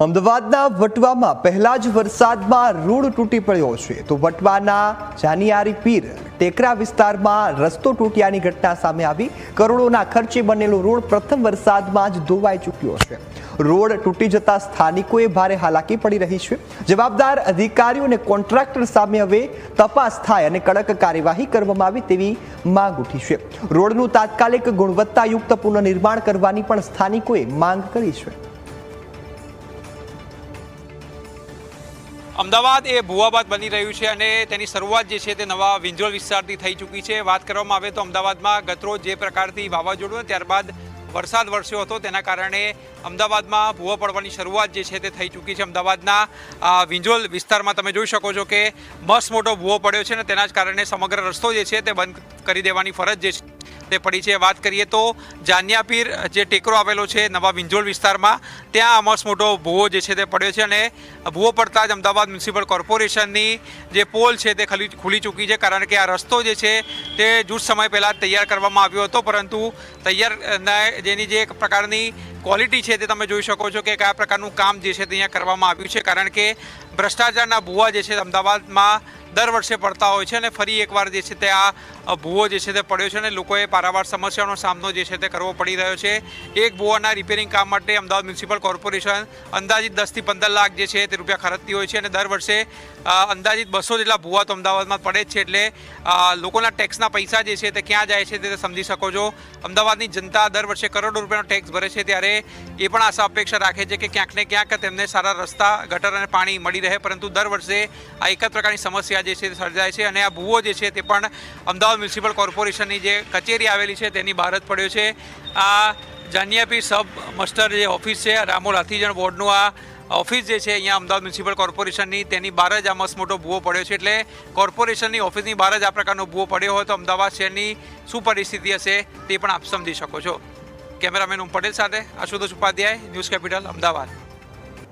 અમદાવાદના વટવામાં પહેલા જ વરસાદમાં રોડ તૂટી પડ્યો છે તો વટવાના જાનિયારી પીર ટેકરા વિસ્તારમાં રસ્તો તૂટ્યાની ઘટના સામે આવી। કરોડોના ખર્ચે બનેલો રોડ પ્રથમ વરસાદમાં જ ધોવાઈ ચૂક્યો છે। રોડ તૂટી જતા સ્થાનિકોએ ભારે હાલાકી પડી રહી છે। જવાબદાર અધિકારીઓ અને કોન્ટ્રાક્ટર સામે હવે તપાસ થાય અને કડક કાર્યવાહી કરવામાં આવે તેવી માંગ ઉઠી છે। રોડનું તાત્કાલિક ગુણવત્તાયુક્ત પુનઃનિર્માણ કરવાની પણ સ્થાનિકોએ માંગ કરી છે। અમદાવાદ એ ભૂવાબાદ બની રહ્યું છે અને તેની શરૂઆત જે છે તે નવા વિંજોલ વિસ્તારથી થઈ ચૂકી છે। વાત કરવામાં આવે તો અમદાવાદમાં ગતરોજ જે પ્રકારથી વાવાઝોડું ત્યારબાદ વરસાદ વરસ્યો હતો તેના કારણે અમદાવાદમાં ભૂવો પડવાની શરૂઆત જે છે તે થઈ ચૂકી છે। અમદાવાદના વિંજોલ વિસ્તારમાં તમે જોઈ શકો છો કે મસ્ત મોટો ભૂવો પડ્યો છે અને તેના જ કારણે સમગ્ર રસ્તો જે છે તે બંધ કરી દેવાની ફરજ જે છે તે પડી છે। વાત કરીએ તો જાનિયાપીર જે ટેકરો આવેલો છે નવા વિંજોલ વિસ્તારમાં ત્યાં મસ્ત મોટો ભૂવો જે છે તે પડ્યો છે અને ભૂવો પડતા જ અમદાવાદ મ્યુનિસિપલ કોર્પોરેશનની જે પોલ છે તે ખુલી ચૂકી છે, કારણ કે આ રસ્તો જે છે તે જૂથ સમય પહેલાં તૈયાર કરવામાં આવ્યો હતો, પરંતુ તૈયાર જેની જે એક પ્રકારની ક્વોલિટી છે તે તમે જોઈ શકો છો કે કયા પ્રકારનું કામ જે છે તે અહીંયા કરવામાં આવ્યું છે, કારણ કે ભ્રષ્ટાચારના ભૂવા જે છે અમદાવાદમાં દર વર્ષે પડતા હોય છે અને ફરી એકવાર જે છે તે આ ભૂવો જે છે તે પડ્યો છે અને લોકોએ પારાવાર સમસ્યાનો સામનો જે છે તે કરવો પડી રહ્યો છે। એક ભૂવાના રિપેરિંગ કામ માટે અમદાવાદ મ્યુનિસિપલ કોર્પોરેશન અંદાજિત 10 થી 15 લાખ જે છે તે રૂપિયા ખર્ચતી હોય છે અને દર વર્ષે અંદાજિત 200 જેટલા ભૂવા તો અમદાવાદમાં પડે જ છે। એટલે લોકોના ટેક્સના પૈસા જે છે તે ક્યાં જાય છે તે સમજી શકો છો। અમદાવાદની જનતા દર વર્ષે કરોડો રૂપિયાનો ટેક્સ ભરે છે, ત્યારે એ પણ આશા અપેક્ષા રાખે છે કે ક્યાંક ને ક્યાંક તેમને સારા રસ્તા, ગટર અને પાણી મળી રહે, પરંતુ દર વર્ષે આ એક જ પ્રકારની સમસ્યા જે છે તે સર્જાય છે અને આ ભૂવો જે છે તે પણ અમદાવાદ મ્યુનિસિપલ કોર્પોરેશનની જે કચેરી આવેલી છે તેની બહાર જ પડ્યો છે। આ જાનિયાપીર સબ મસ્ટર જે ઓફિસ છે, રામોલ હાથીજણ વોર્ડનું આ ઓફિસ જે છે અહીંયા અમદાવાદ મ્યુનિસિપલ કોર્પોરેશનની તેની બહાર જ આ મસ્ત મોટો ભૂવો પડ્યો છે। એટલે કોર્પોરેશનની ઓફિસની બહાર જ આ પ્રકારનો ભૂવો પડ્યો હોય તો અમદાવાદ શહેરની શું પરિસ્થિતિ હશે તે પણ આપ સમજી શકો છો। કેમેરામેન ઉમ પટેલ સાથે આશુતોષ ઉપાધ્યાય, ન્યૂઝ કેપિટલ, અમદાવાદ।